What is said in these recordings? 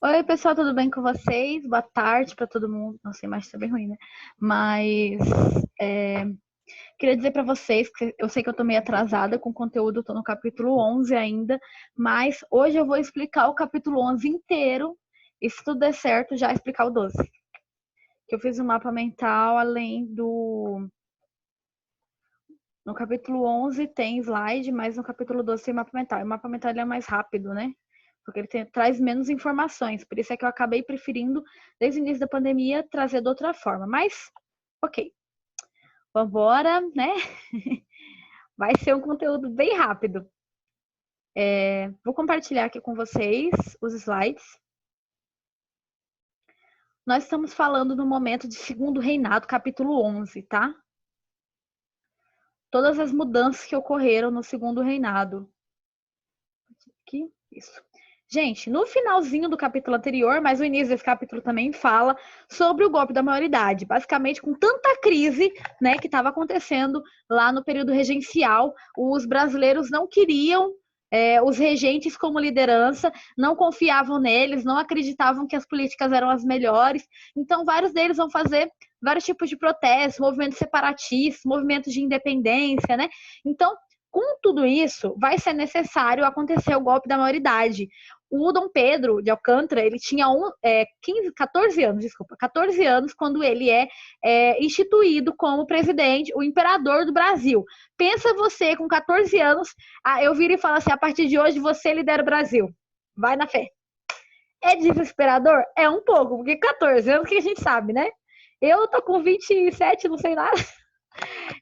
Oi, pessoal, tudo bem com vocês? Boa tarde para todo mundo. Não sei mais se é bem ruim, né? Mas é, queria dizer para vocês que eu sei que eu tô meio atrasada com o conteúdo, eu tô no capítulo 11 ainda, mas hoje eu vou explicar o capítulo 11 inteiro e se tudo der certo, já explicar o 12. Que eu fiz um mapa mental além do... No capítulo 11 tem slide, mas no capítulo 12 tem mapa mental. E o mapa mental ele é mais rápido, né? Porque ele traz menos informações. Por isso é que eu acabei preferindo, desde o início da pandemia, trazer de outra forma. Mas, ok. Vambora, né? Vai ser um conteúdo bem rápido. Vou compartilhar aqui com vocês os slides. Nós estamos falando no momento de Segundo Reinado, capítulo 11, tá? Todas as mudanças que ocorreram no Segundo Reinado. Aqui, isso. Gente, no finalzinho do capítulo anterior, mas o início desse capítulo também fala sobre o golpe da maioridade. Basicamente, com tanta crise, né, que estava acontecendo lá no período regencial, os brasileiros não queriam os regentes como liderança, não confiavam neles, não acreditavam que as políticas eram as melhores. Então, vários deles vão fazer vários tipos de protestos, movimentos separatistas, movimentos de independência, né? Então, com tudo isso, vai ser necessário acontecer o golpe da maioridade. O Dom Pedro de Alcântara, ele tinha 14 anos, desculpa, 14 anos quando ele é instituído como presidente, o imperador do Brasil. Pensa você, com 14 anos, eu viro e falo assim, a partir de hoje você lidera o Brasil. Vai na fé. É desesperador? É um pouco, porque 14 anos que a gente sabe, né? Eu tô com 27, não sei nada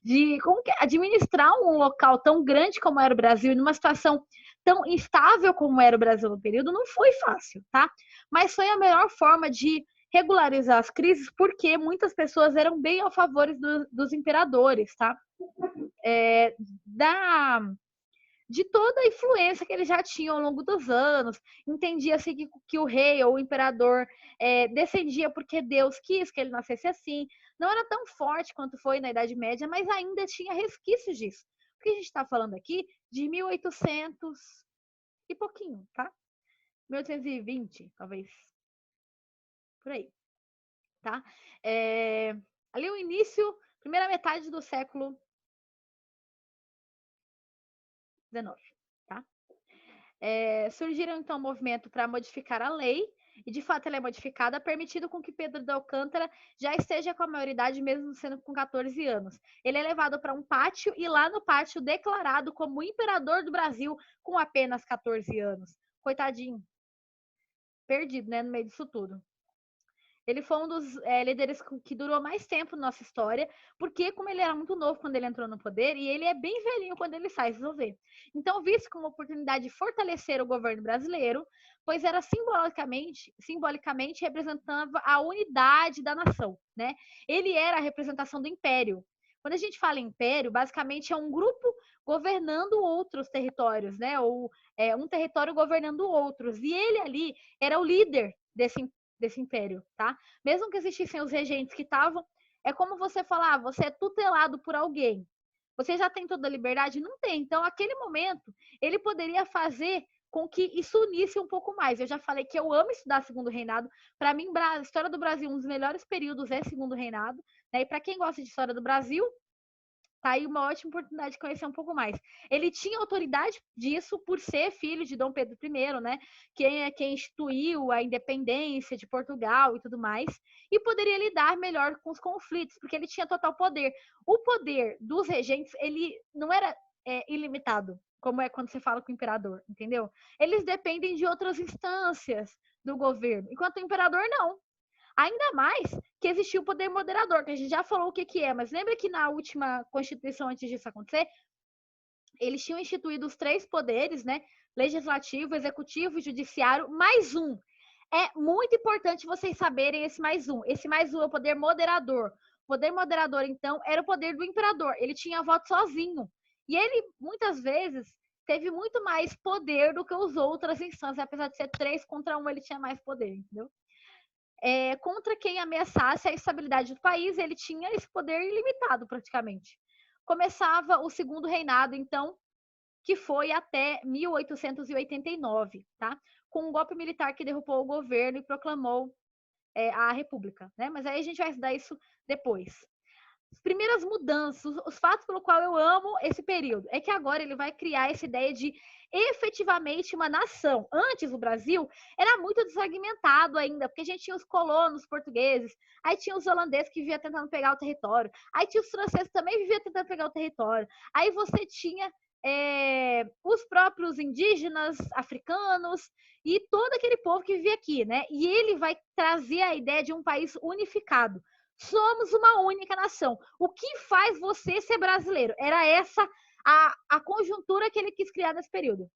de como que administrar um local tão grande como era o Brasil, numa situação tão instável como era o Brasil no período, não foi fácil, tá? Mas foi a melhor forma de regularizar as crises, porque muitas pessoas eram bem a favor dos imperadores, tá? É, da de toda a influência que ele já tinha ao longo dos anos. Entendia-se que o rei ou o imperador descendia porque Deus quis que ele nascesse assim. Não era tão forte quanto foi na Idade Média, mas ainda tinha resquícios disso. Porque a gente está falando aqui de 1800 e pouquinho, tá? 1820, talvez. Por aí, tá? Ali o início, primeira metade do século XIX, tá? Surgiram então um movimento para modificar a lei, e de fato ela é modificada, permitindo com que Pedro de Alcântara já esteja com a maioridade, mesmo sendo com 14 anos. Ele é levado para um pátio e lá no pátio declarado como imperador do Brasil com apenas 14 anos. Coitadinho, perdido, né, no meio disso tudo. Ele foi um dos líderes que durou mais tempo na nossa história, porque como ele era muito novo quando ele entrou no poder, e ele é bem velhinho quando ele sai, vocês vão ver. Então, visto como oportunidade de fortalecer o governo brasileiro, pois era simbolicamente representava a unidade da nação, né? Ele era a representação do império. Quando a gente fala império, basicamente é um grupo governando outros territórios, né? Ou um território governando outros. E ele ali era o líder desse império, tá? Mesmo que existissem os regentes que estavam, é como você falar, você é tutelado por alguém. Você já tem toda a liberdade? Não tem. Então, naquele momento, ele poderia fazer com que isso unisse um pouco mais. Eu já falei que eu amo estudar Segundo Reinado. Para mim, a história do Brasil, um dos melhores períodos é Segundo Reinado. Né? E para quem gosta de história do Brasil, tá aí uma ótima oportunidade de conhecer um pouco mais. Ele tinha autoridade disso por ser filho de Dom Pedro I, né? Quem instituiu a independência de Portugal e tudo mais, e poderia lidar melhor com os conflitos, porque ele tinha total poder. O poder dos regentes, ele não era ilimitado, como é quando você fala com o imperador, entendeu? Eles dependem de outras instâncias do governo, enquanto o imperador não. Ainda mais que existia o poder moderador, que a gente já falou o que é, mas lembra que na última Constituição, antes disso acontecer, eles tinham instituído os 3 poderes, né? Legislativo, executivo e judiciário, mais um. É muito importante vocês saberem esse mais um. Esse mais um é o poder moderador. O poder moderador, então, era o poder do imperador. Ele tinha voto sozinho. E ele, muitas vezes, teve muito mais poder do que as outras instâncias. Apesar de ser 3 contra 1, ele tinha mais poder, entendeu? Contra quem ameaçasse a estabilidade do país, ele tinha esse poder ilimitado praticamente. Começava o segundo reinado, então, que foi até 1889, tá? com um golpe militar que derrubou o governo e proclamou a república, né? Mas aí a gente vai estudar isso depois. As primeiras mudanças, os fatos pelo qual eu amo esse período, é que agora ele vai criar essa ideia de efetivamente uma nação. Antes, o Brasil era muito desfragmentado ainda, porque a gente tinha os colonos portugueses, aí tinha os holandeses que viviam tentando pegar o território, aí tinha os franceses que também viviam tentando pegar o território, aí você tinha os próprios indígenas africanos e todo aquele povo que vivia aqui, né? E ele vai trazer a ideia de um país unificado. Somos uma única nação. O que faz você ser brasileiro? Era essa a conjuntura que ele quis criar nesse período.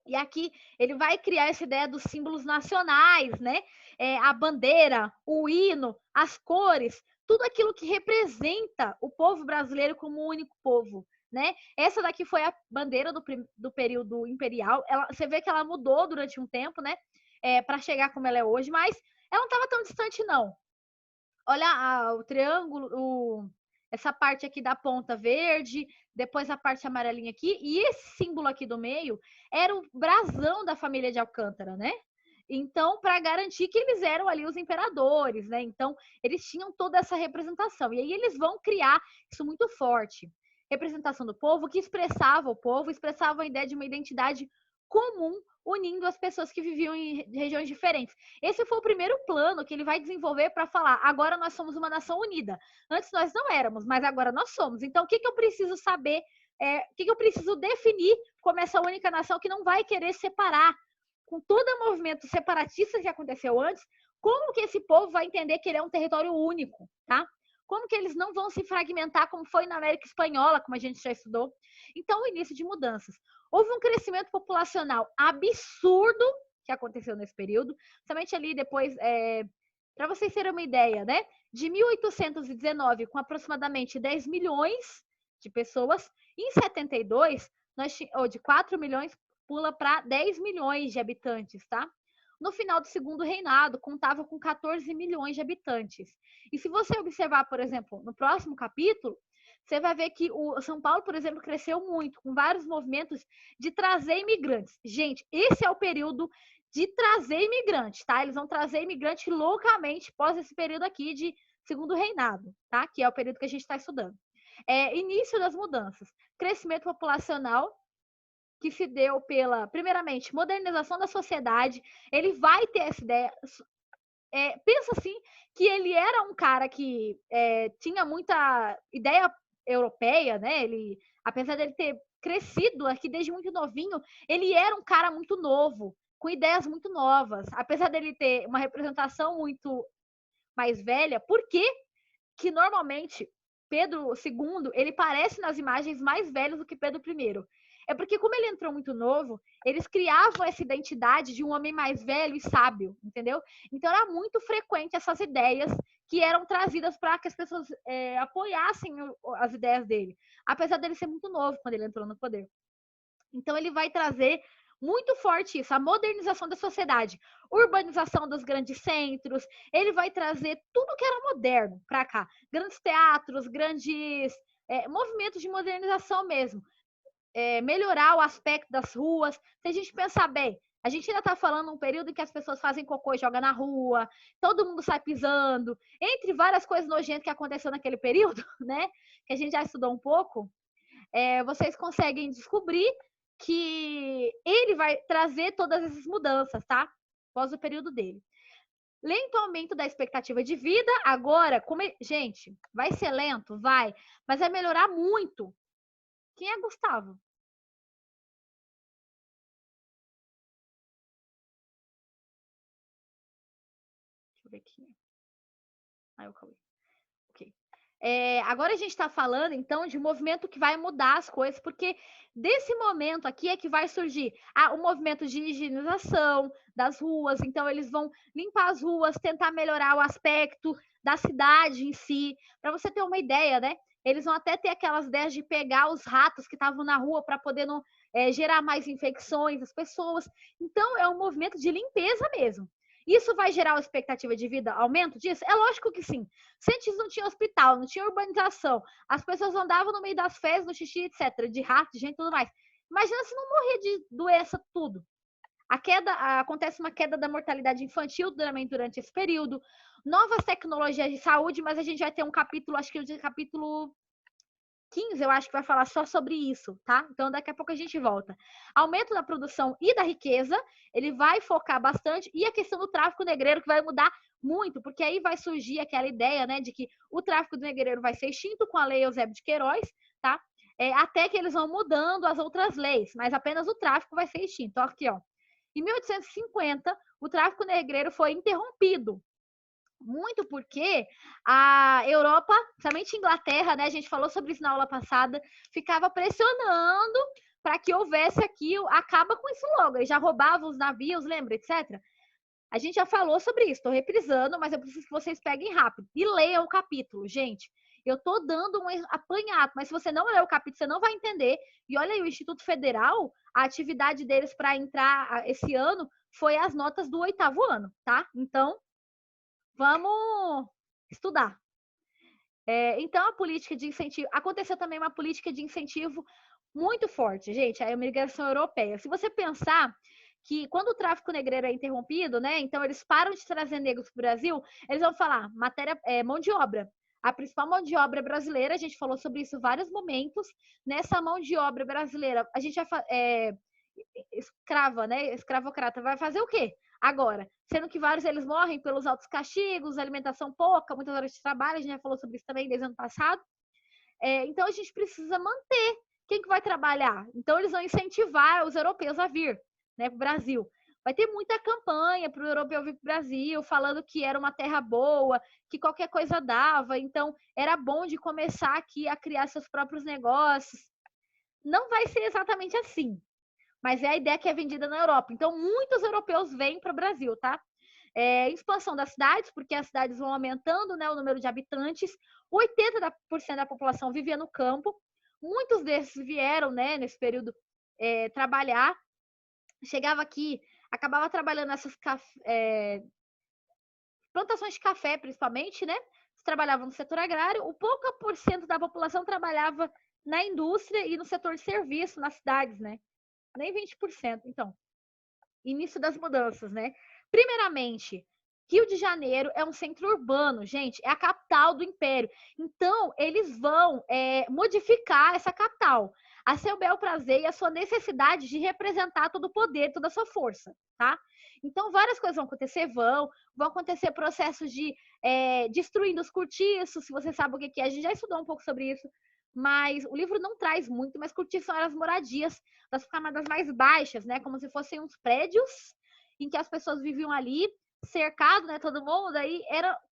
E aqui ele vai criar essa ideia dos símbolos nacionais, né? A bandeira, o hino, as cores, tudo aquilo que representa o povo brasileiro como um único povo, né? Essa daqui foi a bandeira do período imperial. Você vê que ela mudou durante um tempo, né? Para chegar como ela é hoje, mas ela não estava tão distante, não. Olha o triângulo, essa parte aqui da ponta verde, depois a parte amarelinha aqui, e esse símbolo aqui do meio era o brasão da família de Alcântara, né? Então, para garantir que eles eram ali os imperadores, né? Então, eles tinham toda essa representação. E aí eles vão criar isso muito forte. Representação do povo, que expressava o povo, expressava a ideia de uma identidade comum, unindo as pessoas que viviam em regiões diferentes. Esse foi o primeiro plano que ele vai desenvolver para falar: agora nós somos uma nação unida. Antes nós não éramos, mas agora nós somos. Então, o que eu preciso saber? O que eu preciso definir como essa única nação que não vai querer separar? Com todo o movimento separatista que aconteceu antes, como que esse povo vai entender que ele é um território único, tá? Como que eles não vão se fragmentar como foi na América Espanhola, como a gente já estudou? Então, o início de mudanças. Houve um crescimento populacional absurdo que aconteceu nesse período, somente ali depois, para vocês terem uma ideia, né? De 1819, com aproximadamente 10 milhões de pessoas, em 72, de 4 milhões, pula para 10 milhões de habitantes, tá? No final do segundo reinado, contava com 14 milhões de habitantes. E se você observar, por exemplo, no próximo capítulo, você vai ver que o São Paulo, por exemplo, cresceu muito, com vários movimentos de trazer imigrantes. Gente, esse é o período de trazer imigrantes, tá? Eles vão trazer imigrantes loucamente após esse período aqui de segundo reinado, tá? Que é o período que a gente está estudando. Início das mudanças. Crescimento populacional, que se deu pela, primeiramente, modernização da sociedade. Ele vai ter essa ideia. Pensa assim, que ele era um cara que tinha muita ideia europeia, né? Ele, apesar dele ter crescido aqui desde muito novinho, ele era um cara muito novo, com ideias muito novas. Apesar dele ter uma representação muito mais velha, por que normalmente Pedro II, ele parece nas imagens mais velho do que Pedro I? É porque, como ele entrou muito novo, eles criavam essa identidade de um homem mais velho e sábio, entendeu? Então, era muito frequente essas ideias que eram trazidas para que as pessoas apoiassem as ideias dele, apesar dele ser muito novo quando ele entrou no poder. Então, ele vai trazer muito forte isso, a modernização da sociedade, urbanização dos grandes centros. Ele vai trazer tudo que era moderno para cá, grandes teatros, grandes movimentos de modernização mesmo. Melhorar o aspecto das ruas. Se a gente pensar bem, a gente ainda está falando um período em que as pessoas fazem cocô e jogam na rua, todo mundo sai pisando, entre várias coisas nojentas que aconteceu naquele período, né? Que a gente já estudou um pouco. Vocês conseguem descobrir que ele vai trazer todas essas mudanças, tá? Após o período dele. Lento aumento da expectativa de vida. Agora, gente, vai ser lento? Vai. Mas vai melhorar muito. Quem é Gustavo? Deixa eu ver aqui. Eu acabei. Ok. Agora a gente está falando, então, de um movimento que vai mudar as coisas, porque desse momento aqui é que vai surgir o movimento de higienização das ruas. Então, eles vão limpar as ruas, tentar melhorar o aspecto da cidade em si. Para você ter uma ideia, né? Eles vão até ter aquelas ideias de pegar os ratos que estavam na rua para poder não gerar mais infecções às pessoas. Então, é um movimento de limpeza mesmo. Isso vai gerar uma expectativa de vida, aumento disso? É lógico que sim. Se antes não tinha hospital, não tinha urbanização, as pessoas andavam no meio das fezes, no xixi, etc., de rato, de gente e tudo mais. Imagina se não morrer de doença tudo. Acontece uma queda da mortalidade infantil durante esse período, novas tecnologias de saúde, mas a gente vai ter um capítulo, acho que o capítulo 15, eu acho que vai falar só sobre isso, tá? Então daqui a pouco a gente volta. Aumento da produção e da riqueza, ele vai focar bastante, e a questão do tráfico negreiro, que vai mudar muito, porque aí vai surgir aquela ideia, né, de que o tráfico do negreiro vai ser extinto com a lei Eusébio de Queiroz, tá? Até que eles vão mudando as outras leis, mas apenas o tráfico vai ser extinto. Aqui, ó. Em 1850, o tráfico negreiro foi interrompido, muito porque a Europa, principalmente a Inglaterra, né, a gente falou sobre isso na aula passada, ficava pressionando para que houvesse aqui, acaba com isso logo, eles já roubavam os navios, lembra, etc. A gente já falou sobre isso, estou reprisando, mas eu preciso que vocês peguem rápido e leiam o capítulo, gente. Eu estou dando um apanhado, mas se você não ler o capítulo, você não vai entender. E olha aí, o Instituto Federal, a atividade deles para entrar esse ano foi as notas do 8º ano, tá? Então, vamos estudar. Então, a política de incentivo. Aconteceu também uma política de incentivo muito forte, gente, a imigração europeia. Se você pensar que quando o tráfico negreiro é interrompido, né? Então eles param de trazer negros para o Brasil, eles vão falar mão de obra. A principal mão de obra brasileira, a gente falou sobre isso em vários momentos. Nessa mão de obra brasileira, a gente vai escrava, né? Escravocrata vai fazer o quê? Agora, sendo que vários eles morrem pelos altos castigos, alimentação pouca, muitas horas de trabalho, a gente já falou sobre isso também desde o ano passado. Então a gente precisa manter quem que vai trabalhar. Então eles vão incentivar os europeus a vir, né, para o Brasil. Vai ter muita campanha para o europeu vir para o Brasil, falando que era uma terra boa, que qualquer coisa dava, então era bom de começar aqui a criar seus próprios negócios. Não vai ser exatamente assim, mas é a ideia que é vendida na Europa. Então, muitos europeus vêm para o Brasil, tá? Expansão das cidades, porque as cidades vão aumentando, né, o número de habitantes. 80% da população vivia no campo. Muitos desses vieram, né, nesse período, trabalhar. Chegava aqui, acabava trabalhando nessas plantações de café, principalmente, né? Trabalhavam no setor agrário. O pouco por cento da população trabalhava na indústria e no setor de serviço nas cidades, né? Nem 20%. Então, início das mudanças, né? Primeiramente, Rio de Janeiro é um centro urbano, gente, é a capital do império. Então, eles vão modificar essa capital a seu bel prazer e a sua necessidade de representar todo o poder, toda a sua força, tá? Então, várias coisas vão acontecer, vão acontecer processos de destruindo os cortiços, se você sabe o que é, a gente já estudou um pouco sobre isso, mas o livro não traz muito, mas cortiços eram as moradias das camadas mais baixas, né? Como se fossem uns prédios em que as pessoas viviam ali, cercado, né? Todo mundo, aí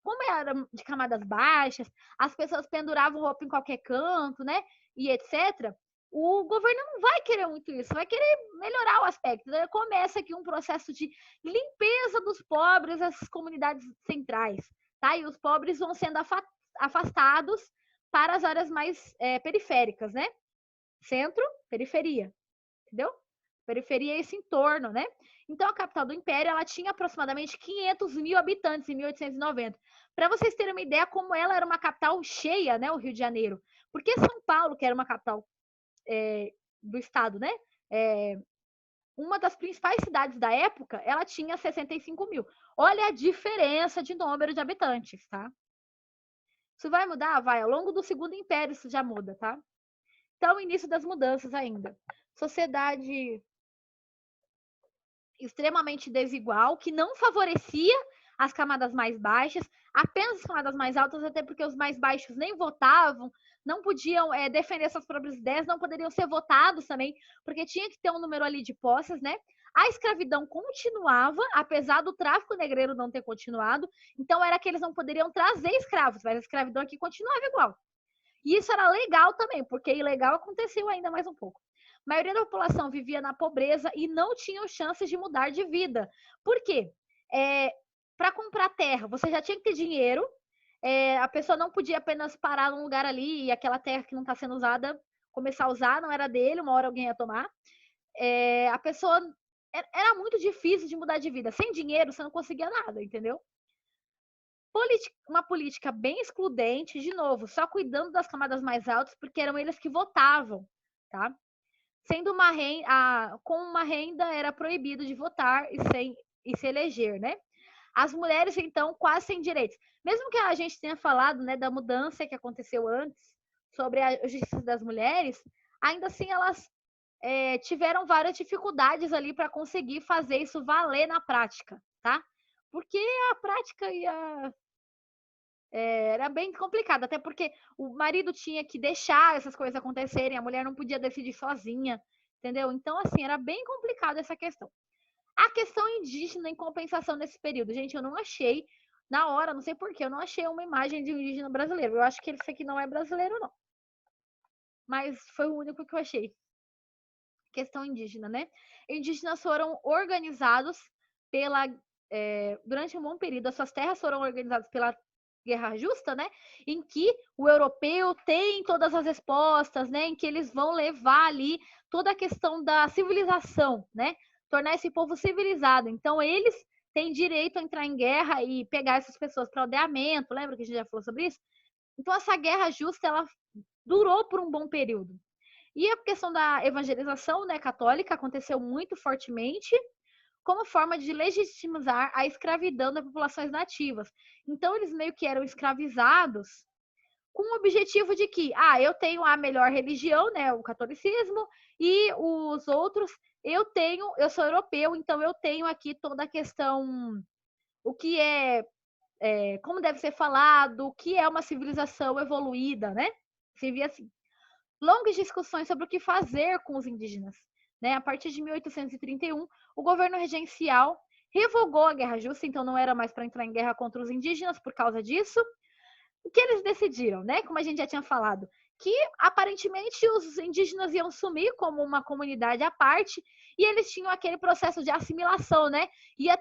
como era de camadas baixas, as pessoas penduravam roupa em qualquer canto, né? E etc. O governo não vai querer muito isso, vai querer melhorar o aspecto. Então, começa aqui um processo de limpeza dos pobres, essas comunidades centrais, tá? E os pobres vão sendo afastados para as áreas mais periféricas, né? Centro, periferia, entendeu? Periferia é esse entorno, né? Então, a capital do Império, ela tinha aproximadamente 500 mil habitantes em 1890. Para vocês terem uma ideia como ela era uma capital cheia, né? O Rio de Janeiro. Porque São Paulo, que era uma capital do estado, né? Uma das principais cidades da época, ela tinha 65 mil. Olha a diferença de número de habitantes, tá? Isso vai mudar? Vai. Ao longo do Segundo Império isso já muda, tá? Então, início das mudanças ainda. Sociedade extremamente desigual, que não favorecia as camadas mais baixas, apenas as camadas mais altas, até porque os mais baixos nem votavam, não podiam defender suas próprias ideias, não poderiam ser votados também, porque tinha que ter um número ali de posses, né? A escravidão continuava, apesar do tráfico negreiro não ter continuado, então era que eles não poderiam trazer escravos, mas a escravidão aqui continuava igual. E isso era legal também, porque ilegal aconteceu ainda mais um pouco. A maioria da população vivia na pobreza e não tinham chances de mudar de vida. Por quê? Para comprar terra, você já tinha que ter dinheiro, a pessoa não podia apenas parar num lugar ali e aquela terra que não está sendo usada começar a usar, não era dele, uma hora alguém ia tomar. A pessoa era muito difícil de mudar de vida. Sem dinheiro, você não conseguia nada, entendeu? Uma política bem excludente, de novo, só cuidando das camadas mais altas, porque eram eles que votavam, tá? sendo com uma renda era proibido de votar e se eleger, né? As mulheres, então, quase sem direitos. Mesmo que a gente tenha falado, né, da mudança que aconteceu antes sobre a justiça das mulheres, ainda assim elas tiveram várias dificuldades ali para conseguir fazer isso valer na prática, tá? Porque a prática era bem complicada, até porque o marido tinha que deixar essas coisas acontecerem, a mulher não podia decidir sozinha, entendeu? Então, assim, era bem complicada essa questão. A questão indígena em compensação nesse período, gente, eu não achei, na hora, não sei porquê, eu não achei uma imagem de um indígena brasileiro. Eu acho que esse aqui não é brasileiro, não. Mas foi o único que eu achei. Questão indígena, né? Indígenas foram organizados durante um bom período, as suas terras foram organizadas pela Guerra Justa, né? Em que o europeu tem todas as respostas, né? Em que eles vão levar ali toda a questão da civilização, né? Tornar esse povo civilizado. Então, eles têm direito a entrar em guerra e pegar essas pessoas para aldeamento. Lembra que a gente já falou sobre isso? Então, essa Guerra Justa, ela durou por um bom período. E a questão da evangelização, né, católica aconteceu muito fortemente como forma de legitimizar a escravidão das populações nativas. Então, eles meio que eram escravizados com o objetivo de que, eu tenho a melhor religião, né, o catolicismo, e os outros, eu sou europeu, então eu tenho aqui toda a questão, o que como deve ser falado, o que é uma civilização evoluída, né? Se via assim. Longas discussões sobre o que fazer com os indígenas. Né? A partir de 1831, o governo regencial revogou a Guerra Justa, então não era mais para entrar em guerra contra os indígenas por causa disso. O que eles decidiram, né? Como a gente já tinha falado, que aparentemente os indígenas iam sumir como uma comunidade à parte e eles tinham aquele processo de assimilação, né? Ia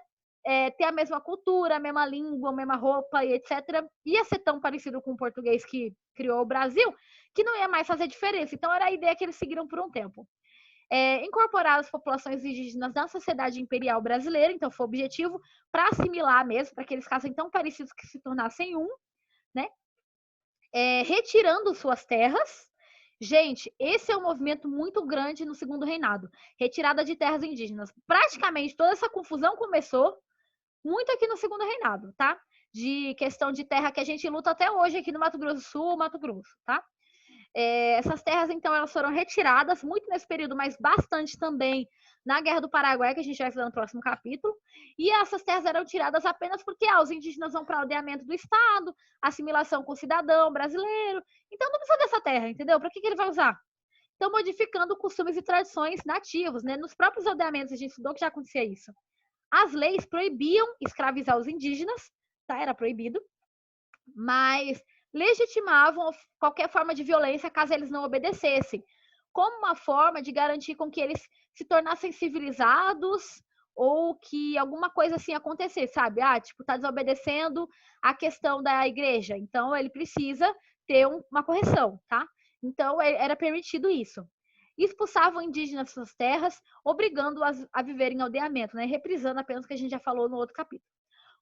ter a mesma cultura, a mesma língua, a mesma roupa e etc. Ia ser tão parecido com o português que criou o Brasil que não ia mais fazer diferença. Então era a ideia que eles seguiram por um tempo. Incorporar as populações indígenas na sociedade imperial brasileira, então foi o objetivo, para assimilar mesmo, para que eles ficassem tão parecidos que se tornassem um, né? Retirando suas terras. Gente, esse é um movimento muito grande no Segundo Reinado. Retirada de terras indígenas. Praticamente toda essa confusão começou muito aqui no Segundo Reinado, tá? De questão de terra que a gente luta até hoje aqui no Mato Grosso do Sul, Mato Grosso, tá? Essas terras, então, elas foram retiradas muito nesse período, mas bastante também na Guerra do Paraguai, que a gente vai falar no próximo capítulo. E essas terras eram tiradas apenas porque os indígenas vão para o aldeamento do Estado, assimilação com o cidadão brasileiro. Então, não precisa dessa terra, entendeu? Para que ele vai usar? Então, modificando costumes e tradições nativos, né? Nos próprios aldeamentos, a gente estudou que já acontecia isso. As leis proibiam escravizar os indígenas, tá? Era proibido, mas legitimavam qualquer forma de violência caso eles não obedecessem, como uma forma de garantir com que eles se tornassem civilizados ou que alguma coisa assim acontecesse, sabe? Tipo, tá desobedecendo a questão da igreja, então ele precisa ter uma correção, tá? Então era permitido isso. Expulsavam indígenas das suas terras, obrigando-as a viver em aldeamento, né? Reprisando apenas o que a gente já falou no outro capítulo.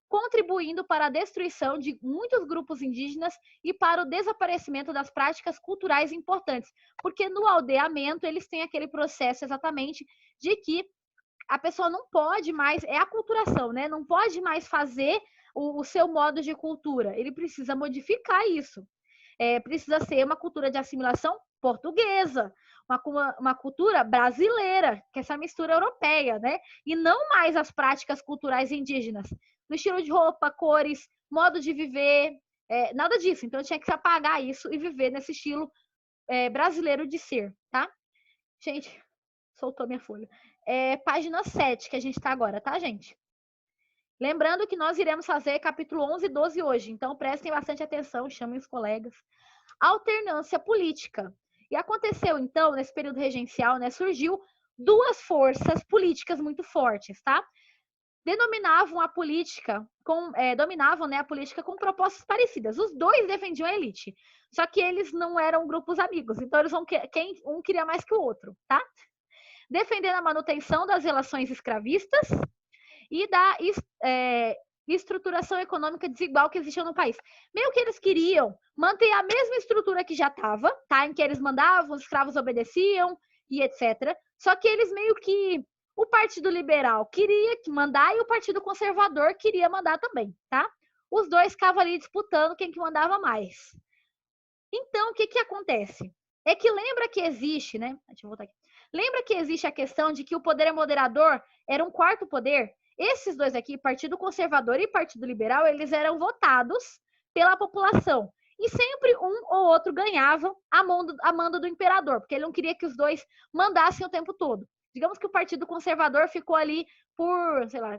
Contribuindo para a destruição de muitos grupos indígenas e para o desaparecimento das práticas culturais importantes, porque no aldeamento eles têm aquele processo exatamente de que a pessoa não pode mais, é a aculturação, né? Não pode mais fazer o seu modo de cultura, ele precisa modificar isso. Precisa ser uma cultura de assimilação portuguesa, uma cultura brasileira, que é essa mistura europeia, né? E não mais as práticas culturais indígenas, no estilo de roupa, cores, modo de viver, nada disso. Então, eu tinha que se apagar isso e viver nesse estilo brasileiro de ser, tá? Gente, soltou minha folha. Página 7, que a gente tá agora, tá, gente? Lembrando que nós iremos fazer capítulo 11 e 12 hoje, então prestem bastante atenção, chamem os colegas. Alternância política. E aconteceu, então, nesse período regencial, né, surgiu duas forças políticas muito fortes, tá? Dominavam a política com propostas parecidas. Os dois defendiam a elite, só que eles não eram grupos amigos, então eles um queria mais que o outro, tá? Defendendo a manutenção das relações escravistas e da estruturação econômica desigual que existia no país. Meio que eles queriam manter a mesma estrutura que já estava, tá? Em que eles mandavam, os escravos obedeciam e etc. Só que eles meio que o Partido Liberal queria mandar e o Partido Conservador queria mandar também, tá? Os dois ficavam ali disputando quem que mandava mais. Então, o que que acontece? É que lembra que existe, né? Deixa eu voltar aqui. Lembra que existe a questão de que o poder moderador era um quarto poder? Esses dois aqui, Partido Conservador e Partido Liberal, eles eram votados pela população. E sempre um ou outro ganhava a mando do imperador, porque ele não queria que os dois mandassem o tempo todo. Digamos que o Partido Conservador ficou ali por, sei lá,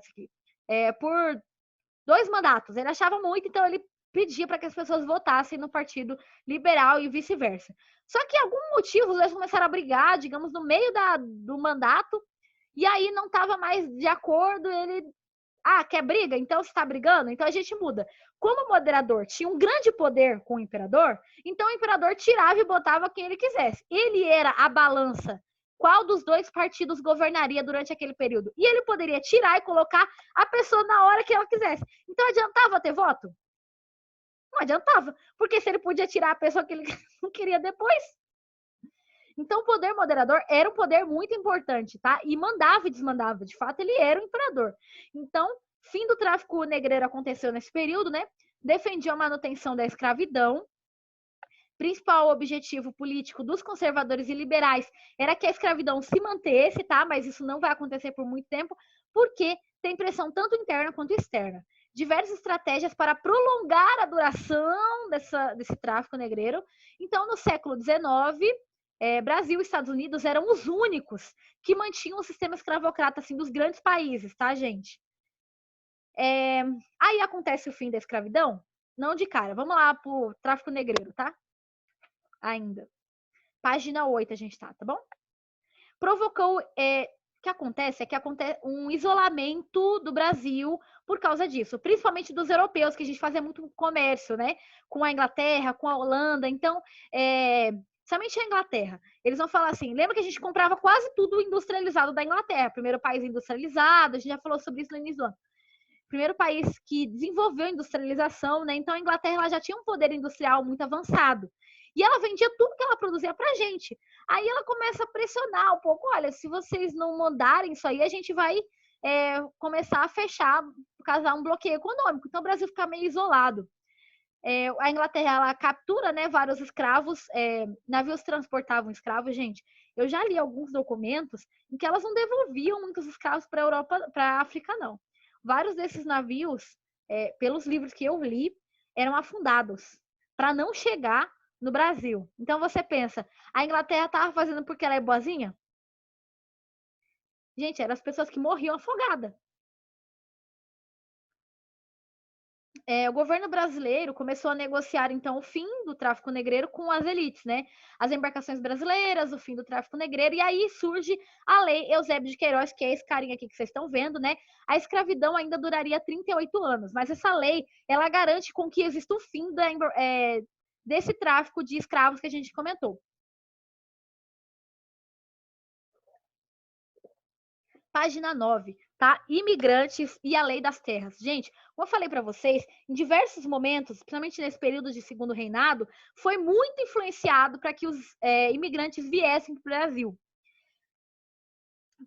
por 2 mandatos. Ele achava muito, então ele pedia para que as pessoas votassem no Partido Liberal e vice-versa. Só que, algum motivo, os dois começaram a brigar, digamos, no meio do mandato, e aí não estava mais de acordo, ele... Ah, quer briga? Então você está brigando? Então a gente muda. Como o moderador tinha um grande poder com o imperador, então o imperador tirava e botava quem ele quisesse. Ele era a balança. Qual dos dois partidos governaria durante aquele período? E ele poderia tirar e colocar a pessoa na hora que ela quisesse. Então adiantava ter voto? Não adiantava, porque se ele podia tirar a pessoa que ele não queria depois. Então o poder moderador era um poder muito importante, tá? E mandava e desmandava. De fato, ele era o imperador. Então, fim do tráfico negreiro aconteceu nesse período, né? Defendia a manutenção da escravidão. Principal objetivo político dos conservadores e liberais era que a escravidão se mantesse, tá? Mas isso não vai acontecer por muito tempo, porque tem pressão tanto interna quanto externa. Diversas estratégias para prolongar a duração desse tráfico negreiro. Então, no século XIX, Brasil e Estados Unidos eram os únicos que mantinham o sistema escravocrata assim, dos grandes países, tá, gente? Aí acontece o fim da escravidão? Não de cara. Vamos lá pro tráfico negreiro, tá? Ainda. Página 8 a gente tá bom? Provocou... o que acontece é que acontece um isolamento do Brasil por causa disso, principalmente dos europeus, que a gente fazia muito comércio, né? Com a Inglaterra, com a Holanda. Então, somente a Inglaterra. Eles vão falar assim, lembra que a gente comprava quase tudo industrializado da Inglaterra, primeiro país industrializado, a gente já falou sobre isso no início do ano. Primeiro país que desenvolveu a industrialização, né? Então a Inglaterra ela já tinha um poder industrial muito avançado. E ela vendia tudo que ela produzia pra gente. Aí ela começa a pressionar um pouco, olha, se vocês não mandarem isso aí, a gente vai começar a fechar, causar um bloqueio econômico. Então o Brasil fica meio isolado. A Inglaterra ela captura, né, vários escravos, navios transportavam escravos, gente. Eu já li alguns documentos em que elas não devolviam muitos escravos para a Europa, para a África, não. Vários desses navios, pelos livros que eu li, eram afundados para não chegar no Brasil. Então você pensa, a Inglaterra estava fazendo porque ela é boazinha? Gente, eram as pessoas que morriam afogadas. O governo brasileiro começou a negociar, então, o fim do tráfico negreiro com as elites, né? As embarcações brasileiras, o fim do tráfico negreiro, e aí surge a lei Eusébio de Queiroz, que é esse carinha aqui que vocês estão vendo, né? A escravidão ainda duraria 38 anos, mas essa lei, ela garante com que exista o fim desse tráfico de escravos que a gente comentou. Página 9, tá? Imigrantes e a lei das terras. Gente, como eu falei para vocês, em diversos momentos, principalmente nesse período de segundo reinado, foi muito influenciado para que os imigrantes viessem para o Brasil.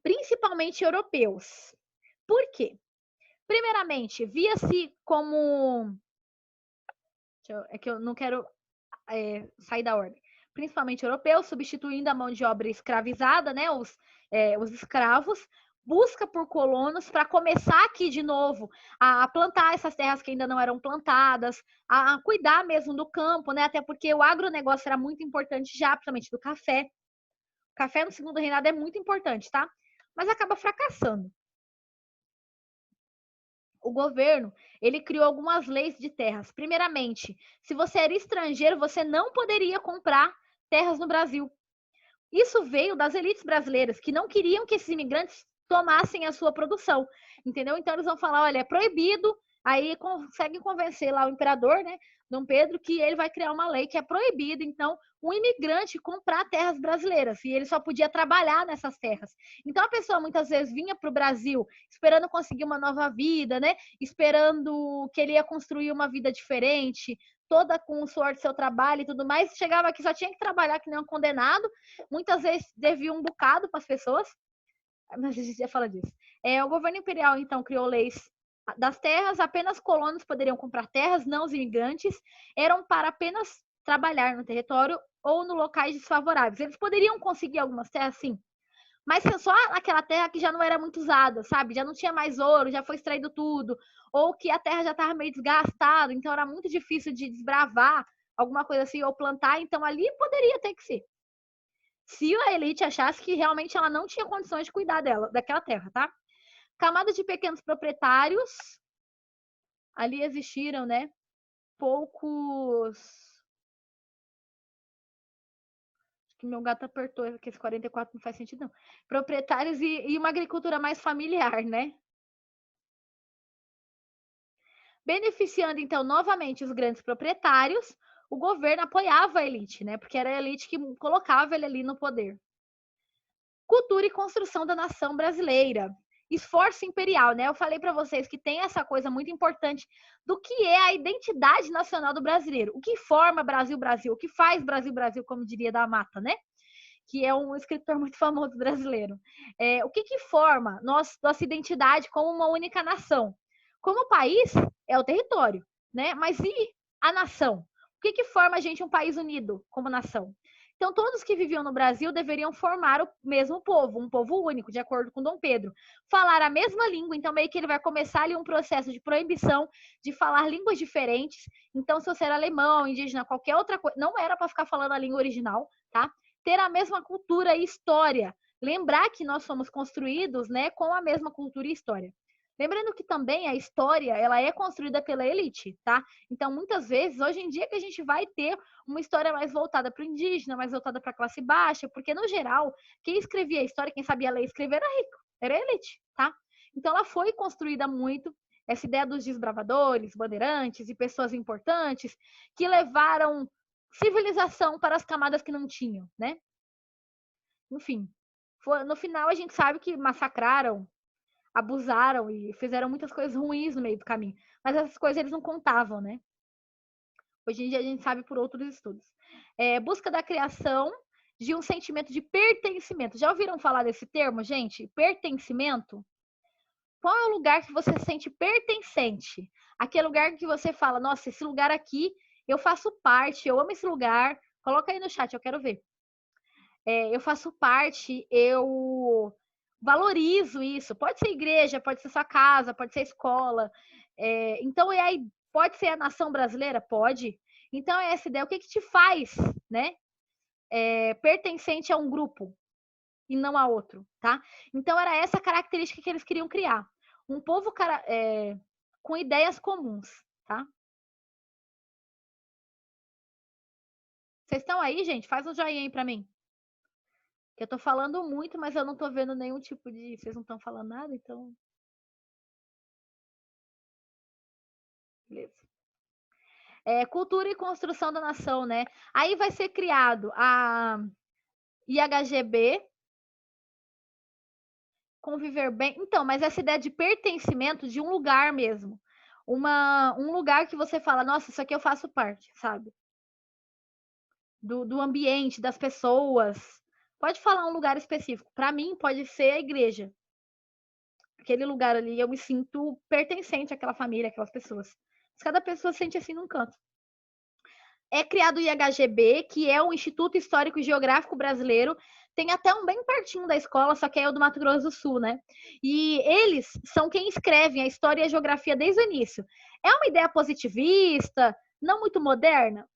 Principalmente europeus. Por quê? Primeiramente, via-se como... É que eu não quero sair da ordem. Principalmente europeus, substituindo a mão de obra escravizada, né? Os escravos, busca por colonos para começar aqui de novo a plantar essas terras que ainda não eram plantadas, a cuidar mesmo do campo, né? Até porque o agronegócio era muito importante já, principalmente do café. O café no segundo reinado é muito importante, tá? Mas acaba fracassando. O governo, ele criou algumas leis de terras. Primeiramente, se você era estrangeiro, você não poderia comprar terras no Brasil. Isso veio das elites brasileiras, que não queriam que esses imigrantes tomassem a sua produção, entendeu? Então eles vão falar, olha, é proibido, aí conseguem convencer lá o imperador, né, Dom Pedro, que ele vai criar uma lei que é proibido, então, um imigrante comprar terras brasileiras, e ele só podia trabalhar nessas terras. Então a pessoa muitas vezes vinha para o Brasil esperando conseguir uma nova vida, né, esperando que ele ia construir uma vida diferente, toda com o suor do seu trabalho e tudo mais, chegava aqui só tinha que trabalhar que nem um condenado, muitas vezes devia um bocado para as pessoas, mas a gente já fala disso. O governo imperial, então, criou leis das terras, apenas colonos poderiam comprar terras, não os imigrantes, eram para apenas trabalhar no território ou no locais desfavoráveis. Eles poderiam conseguir algumas terras, sim, mas só naquela terra que já não era muito usada, sabe? Já não tinha mais ouro, já foi extraído tudo, ou que a terra já estava meio desgastada, então era muito difícil de desbravar alguma coisa assim, ou plantar, então ali poderia ter que ser. Se a elite achasse que realmente ela não tinha condições de cuidar daquela terra, tá? Camada de pequenos proprietários, ali existiram, né? Poucos. Acho que meu gato apertou, porque esse 44 não faz sentido, não. Proprietários e uma agricultura mais familiar, né? Beneficiando, então, novamente os grandes proprietários, o governo apoiava a elite, né? Porque era a elite que colocava ele ali no poder. Cultura e construção da nação brasileira. Esforço imperial, né? Eu falei para vocês que tem essa coisa muito importante do que é a identidade nacional do brasileiro. O que forma Brasil, Brasil? O que faz Brasil, Brasil, como diria da Mata, né? Que é um escritor muito famoso brasileiro. O que forma nossa identidade como uma única nação? Como país, é o território, né? Mas e a nação? O que forma a gente um país unido como nação? Então, todos que viviam no Brasil deveriam formar o mesmo povo, um povo único, de acordo com Dom Pedro. Falar a mesma língua, então meio que ele vai começar ali um processo de proibição de falar línguas diferentes. Então, se você era alemão, indígena, qualquer outra coisa, não era para ficar falando a língua original, tá? Ter a mesma cultura e história. Lembrar que nós somos construídos, né, com a mesma cultura e história. Lembrando que também a história, ela é construída pela elite, tá? Então, muitas vezes, hoje em dia que a gente vai ter uma história mais voltada para o indígena, mais voltada para a classe baixa, porque, no geral, quem escrevia a história, quem sabia ler e escrever era rico, era a elite, tá? Então, ela foi construída muito, essa ideia dos desbravadores, bandeirantes e pessoas importantes que levaram civilização para as camadas que não tinham, né? Enfim, no final a gente sabe que massacraram, abusaram e fizeram muitas coisas ruins no meio do caminho. Mas essas coisas eles não contavam, né? Hoje em dia a gente sabe por outros estudos. Busca da criação de um sentimento de pertencimento. Já ouviram falar desse termo, gente? Pertencimento? Qual é o lugar que você se sente pertencente? Aquele lugar que você fala, nossa, esse lugar aqui, eu faço parte, eu amo esse lugar. Coloca aí no chat, eu quero ver. Eu faço parte, eu valorizo isso. Pode ser igreja, pode ser sua casa, pode ser escola. Então, aí, pode ser a nação brasileira? Pode. Então, é essa ideia. O que te faz, né? Pertencente a um grupo e não a outro, tá? Então, era essa característica que eles queriam criar. Um povo com ideias comuns, tá? Vocês estão aí, gente? Faz um joinha aí pra mim. Eu tô falando muito, mas eu não tô vendo nenhum tipo de... Vocês não estão falando nada, então... Beleza. Cultura e construção da nação, né? Aí vai ser criado a IHGB, conviver bem. Então, mas essa ideia de pertencimento de um lugar mesmo. Um lugar que você fala, nossa, isso aqui eu faço parte, sabe? Do ambiente, das pessoas. Pode falar um lugar específico. Para mim, pode ser a igreja. Aquele lugar ali, eu me sinto pertencente àquela família, àquelas pessoas. Mas cada pessoa se sente assim num canto. É criado o IHGB, que é o Instituto Histórico e Geográfico Brasileiro. Tem até um bem pertinho da escola, só que é o do Mato Grosso do Sul, né? E eles são quem escrevem a história e a geografia desde o início. É uma ideia positivista, não muito moderna?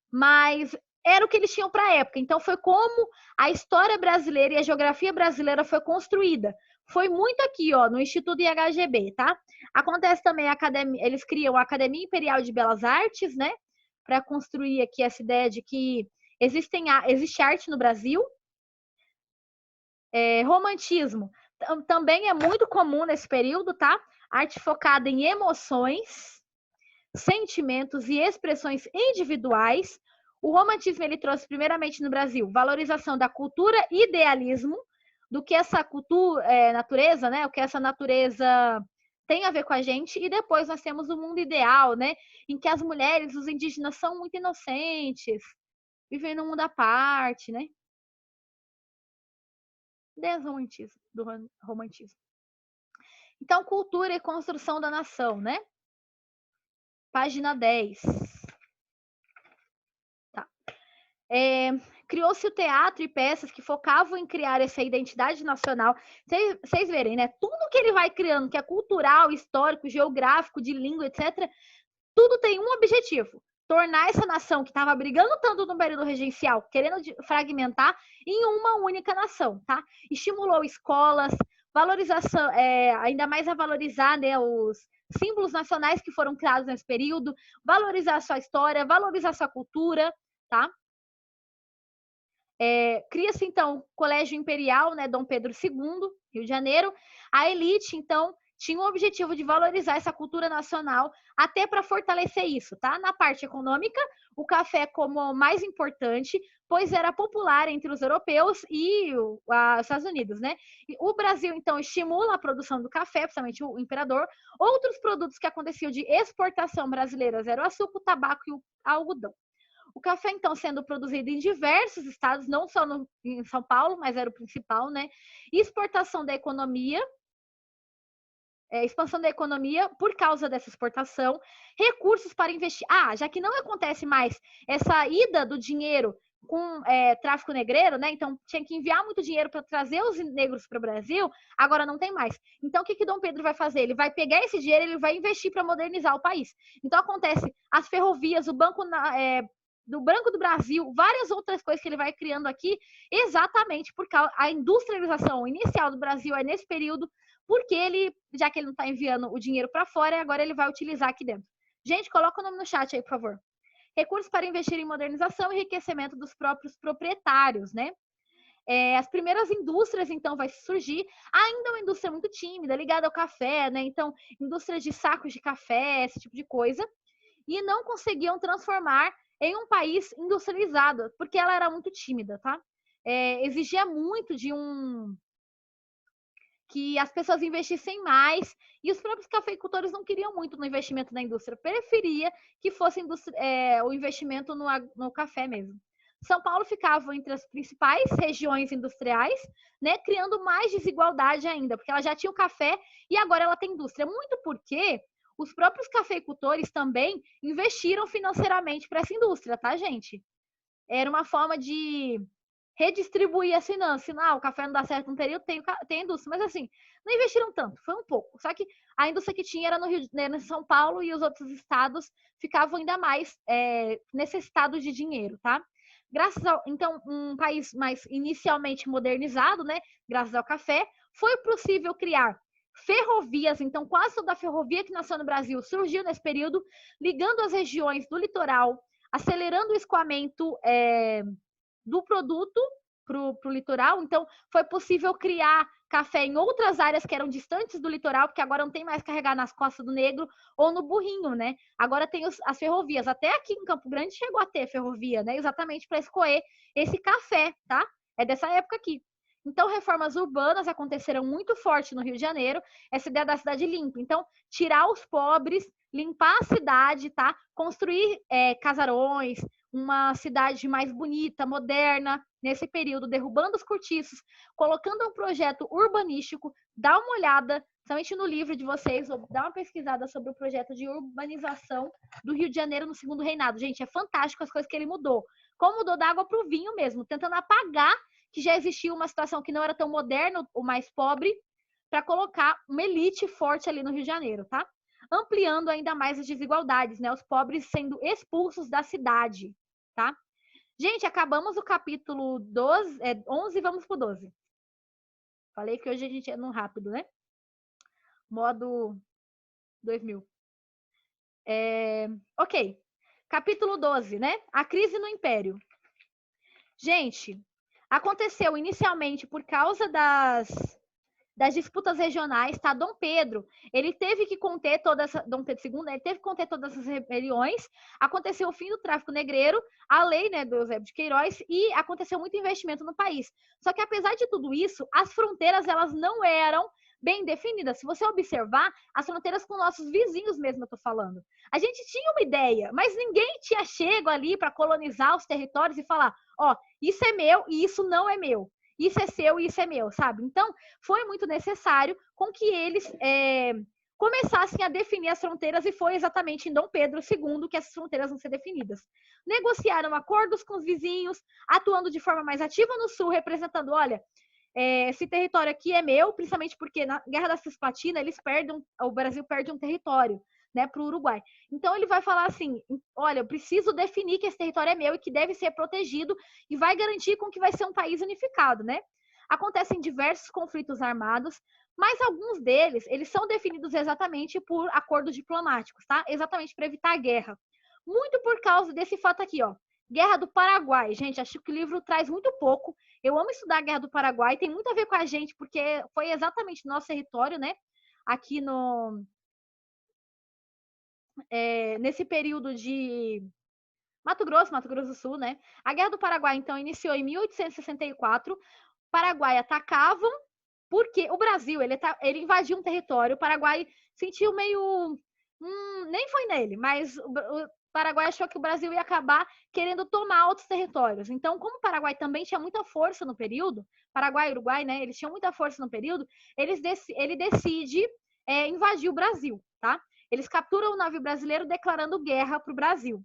Mas era o que eles tinham para a época. Então, foi como a história brasileira e a geografia brasileira foi construída. Foi muito aqui, ó, no Instituto IHGB, tá? Acontece também a academia, eles criam a Academia Imperial de Belas Artes, né? Para construir aqui essa ideia de que existe arte no Brasil. Romantismo também é muito comum nesse período, tá? Arte focada em emoções, sentimentos e expressões individuais. O romantismo ele trouxe primeiramente no Brasil valorização da cultura e idealismo do que essa cultura, natureza, né? O que essa natureza tem a ver com a gente, e depois nós temos o mundo ideal, né, em que as mulheres, os indígenas são muito inocentes, vivem num mundo à parte, né? Desromantismo, do romantismo. Então, cultura e construção da nação, né? Página 10. Tá. Criou-se o teatro e peças que focavam em criar essa identidade nacional. Vocês verem, né? Tudo que ele vai criando, que é cultural, histórico, geográfico, de língua, etc., tudo tem um objetivo: tornar essa nação que estava brigando tanto no período regencial, querendo fragmentar, em uma única nação, tá? Estimulou escolas, valorização, ainda mais a valorizar, né, os símbolos nacionais que foram criados nesse período, valorizar a sua história, valorizar a sua cultura, tá? Cria-se, então, o Colégio Imperial, né, Dom Pedro II, Rio de Janeiro. A elite, então, tinha o objetivo de valorizar essa cultura nacional, até para fortalecer isso, tá? Na parte econômica, o café como mais importante, pois era popular entre os europeus e os Estados Unidos, né? E o Brasil, então, estimula a produção do café, principalmente o imperador. Outros produtos que aconteciam de exportação brasileiras eram o açúcar, o tabaco e o algodão. O café, então, sendo produzido em diversos estados, não só em São Paulo, mas era o principal, né? Exportação da economia, expansão da economia por causa dessa exportação, recursos para investir. Já que não acontece mais essa ida do dinheiro com tráfico negreiro, né? Então tinha que enviar muito dinheiro para trazer os negros para o Brasil, agora não tem mais. Então o que Dom Pedro vai fazer? Ele vai pegar esse dinheiro, ele vai investir para modernizar o país. Então acontece as ferrovias, o Banco do Banco do Brasil, várias outras coisas que ele vai criando aqui, exatamente porque a industrialização inicial do Brasil é nesse período, porque ele, já que ele não está enviando o dinheiro para fora, agora ele vai utilizar aqui dentro. Gente, coloca o nome no chat aí, por favor. Recursos para investir em modernização e enriquecimento dos próprios proprietários, né? As primeiras indústrias, então, vai surgir, ainda uma indústria muito tímida, ligada ao café, né? Então, indústria de sacos de café, esse tipo de coisa, e não conseguiam transformar em um país industrializado, porque ela era muito tímida, tá? Exigia muito de que as pessoas investissem mais, e os próprios cafeicultores não queriam muito no investimento na indústria, preferia que fosse o investimento no café mesmo. São Paulo ficava entre as principais regiões industriais, né, criando mais desigualdade ainda, porque ela já tinha o café e agora ela tem indústria, muito porque os próprios cafeicultores também investiram financeiramente para essa indústria, tá, gente? Era uma forma de redistribuir as finanças. O café não dá certo num período, tem indústria. Mas assim, não investiram tanto, foi um pouco. Só que a indústria que tinha era no Rio, né, em São Paulo, e os outros estados ficavam ainda mais necessitados de dinheiro, tá? Então, um país mais inicialmente modernizado, né, graças ao café, foi possível criar ferrovias. Então, quase toda a ferrovia que nasceu no Brasil surgiu nesse período, ligando as regiões do litoral, acelerando o escoamento do produto para o litoral. Então, foi possível criar café em outras áreas que eram distantes do litoral, porque agora não tem mais carregar nas costas do negro ou no burrinho, né? Agora tem as ferrovias. Até aqui em Campo Grande chegou a ter ferrovia, né? Exatamente para escoer esse café, tá? É dessa época aqui. Então, reformas urbanas aconteceram muito forte no Rio de Janeiro, essa ideia da cidade limpa. Então, tirar os pobres, limpar a cidade, tá? Construir casarões, uma cidade mais bonita, moderna, nesse período, derrubando os cortiços, colocando um projeto urbanístico. Dá uma olhada, somente no livro de vocês, dá uma pesquisada sobre o projeto de urbanização do Rio de Janeiro no Segundo Reinado. Gente, é fantástico as coisas que ele mudou. Como mudou da água para o vinho mesmo, tentando apagar que já existia uma situação que não era tão moderna, o mais pobre, para colocar uma elite forte ali no Rio de Janeiro, tá? Ampliando ainda mais as desigualdades, né? Os pobres sendo expulsos da cidade, tá? Gente, acabamos o capítulo 11 e vamos pro 12. Falei que hoje a gente é no rápido, né? Modo 2000. Ok. Capítulo 12, né? A crise no Império. Gente, aconteceu inicialmente por causa das disputas regionais, tá? Dom Pedro, ele teve que conter Dom Pedro II, ele teve que conter todas essas rebeliões. Aconteceu o fim do tráfico negreiro, a lei, né, do Eusébio de Queiroz, e aconteceu muito investimento no país. Só que apesar de tudo isso, as fronteiras, elas não eram bem definidas. Se você observar, as fronteiras com nossos vizinhos mesmo, eu estou falando. A gente tinha uma ideia, mas ninguém tinha chego ali para colonizar os territórios e falar, ó, isso é meu e isso não é meu. Isso é seu e isso é meu, sabe? Então, foi muito necessário com que eles começassem a definir as fronteiras e foi exatamente em Dom Pedro II que essas fronteiras vão ser definidas. Negociaram acordos com os vizinhos, atuando de forma mais ativa no sul, representando, olha, esse território aqui é meu, principalmente porque na Guerra da Cisplatina o Brasil perde um território, né, para o Uruguai. Então ele vai falar assim, olha, eu preciso definir que esse território é meu e que deve ser protegido e vai garantir com que vai ser um país unificado, né? Acontecem diversos conflitos armados, mas alguns deles, eles são definidos exatamente por acordos diplomáticos, tá? Exatamente para evitar a guerra. Muito por causa desse fato aqui, ó. Guerra do Paraguai. Gente, acho que o livro traz muito pouco. Eu amo estudar a Guerra do Paraguai, tem muito a ver com a gente, porque foi exatamente no nosso território, né? Aqui no... nesse período de Mato Grosso do Sul, né? A Guerra do Paraguai, então, iniciou em 1864. O Paraguai atacavam porque o Brasil, ele invadiu um território, o Paraguai sentiu meio... nem foi nele, mas o Paraguai achou que o Brasil ia acabar querendo tomar outros territórios. Então, como o Paraguai também tinha muita força no período, Paraguai e Uruguai, né, eles tinham muita força no período, ele decide invadir o Brasil, tá? Eles capturam o navio brasileiro declarando guerra para o Brasil.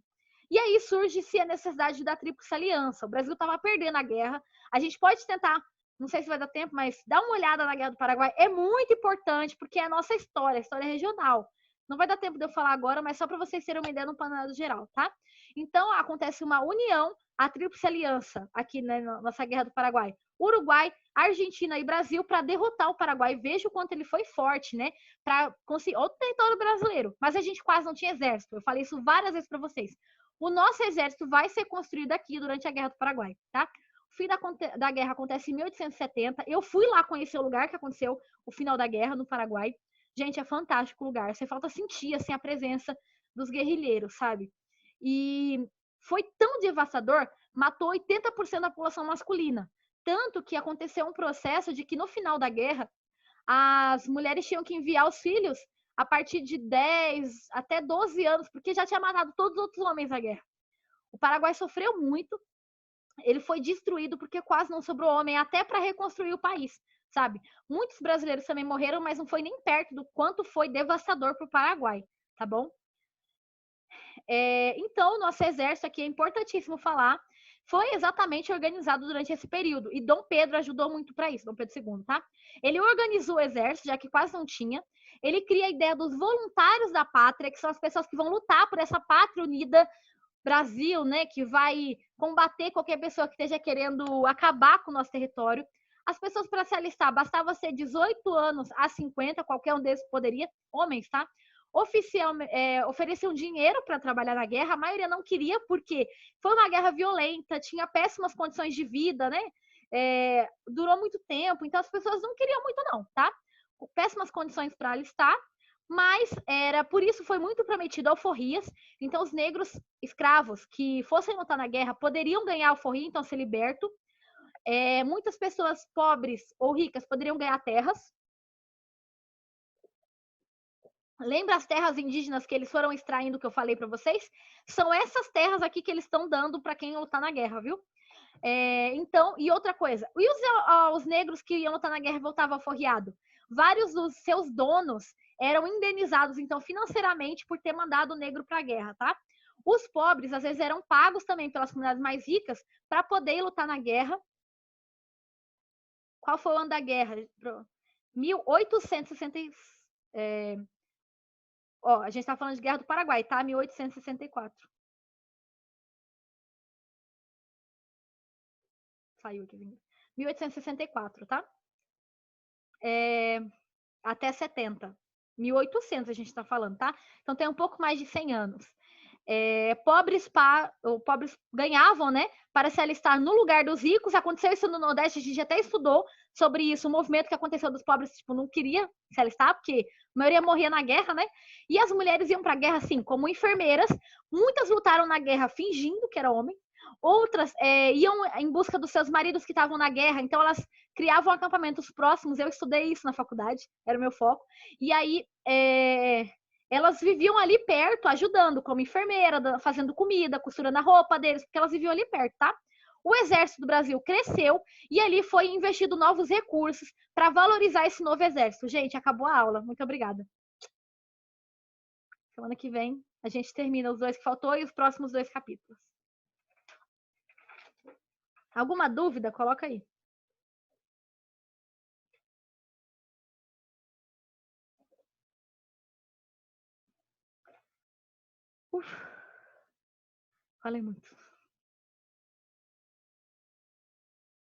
E aí surge-se a necessidade da Tríplice Aliança. O Brasil estava perdendo a guerra. A gente pode tentar, não sei se vai dar tempo, mas dá uma olhada na Guerra do Paraguai. É muito importante, porque é a nossa história, a história regional. Não vai dar tempo de eu falar agora, mas só para vocês terem uma ideia no panorama geral, tá? Então, acontece uma união, a Tríplice Aliança, aqui né, na nossa Guerra do Paraguai. Uruguai, Argentina e Brasil para derrotar o Paraguai. Veja o quanto ele foi forte, né? Para conseguir outro território brasileiro. Mas a gente quase não tinha exército. Eu falei isso várias vezes para vocês. O nosso exército vai ser construído aqui durante a Guerra do Paraguai, tá? O fim da guerra acontece em 1870. Eu fui lá conhecer o lugar que aconteceu o final da guerra no Paraguai. Gente, é fantástico o lugar. Você falta sentir assim, a presença dos guerrilheiros, sabe? E foi tão devastador, matou 80% da população masculina. Tanto que aconteceu um processo de que no final da guerra, as mulheres tinham que enviar os filhos a partir de 10 até 12 anos, porque já tinha matado todos os outros homens na guerra. O Paraguai sofreu muito, ele foi destruído porque quase não sobrou homem até para reconstruir o país, sabe? Muitos brasileiros também morreram, mas não foi nem perto do quanto foi devastador para o Paraguai, tá bom? Então, o nosso exército aqui é importantíssimo falar, foi exatamente organizado durante esse período. E Dom Pedro ajudou muito para isso, Dom Pedro II, tá? Ele organizou o exército, já que quase não tinha. Ele cria a ideia dos voluntários da pátria, que são as pessoas que vão lutar por essa pátria unida Brasil, né? Que vai combater qualquer pessoa que esteja querendo acabar com o nosso território. As pessoas para se alistar, bastava ser 18 anos a 50, qualquer um desses poderia, homens, tá? Ofereciam dinheiro para trabalhar na guerra, a maioria não queria, porque foi uma guerra violenta, tinha péssimas condições de vida, né? Durou muito tempo, então as pessoas não queriam muito, não, tá? Péssimas condições para alistar, mas era por isso foi muito prometido alforrias. Então, os negros escravos que fossem lutar na guerra poderiam ganhar alforria, então ser liberto. Muitas pessoas pobres ou ricas poderiam ganhar terras. Lembra as terras indígenas que eles foram extraindo que eu falei para vocês? São essas terras aqui que eles estão dando para quem lutar na guerra, viu? Então, e outra coisa, e os negros que iam lutar na guerra e voltavam alforriado? Vários dos seus donos eram indenizados, então, financeiramente, por ter mandado o negro para a guerra, tá? Os pobres, às vezes, eram pagos também pelas comunidades mais ricas para poder lutar na guerra. Qual foi o ano da guerra? 1860. A gente está falando de Guerra do Paraguai, tá? 1864. Saiu aqui. 1864, tá? Até 70. 1800 a gente está falando, tá? Então tem um pouco mais de 100 anos. pobres ganhavam, né, para se alistar no lugar dos ricos. Aconteceu isso no Nordeste, a gente até estudou sobre isso, o movimento que aconteceu dos pobres, tipo, não queria se alistar, porque a maioria morria na guerra, né? E as mulheres iam para a guerra, assim, como enfermeiras. Muitas lutaram na guerra fingindo que era homem. Outras iam em busca dos seus maridos que estavam na guerra, então elas criavam acampamentos próximos. Eu estudei isso na faculdade, era o meu foco. E aí, elas viviam ali perto, ajudando, como enfermeira, fazendo comida, costurando a roupa deles, porque elas viviam ali perto, tá? O exército do Brasil cresceu e ali foi investido novos recursos para valorizar esse novo exército. Gente, acabou a aula. Muito obrigada. Semana que vem a gente termina os 2 que faltou e os próximos 2 capítulos. Alguma dúvida? Coloca aí. Uf, falei muito.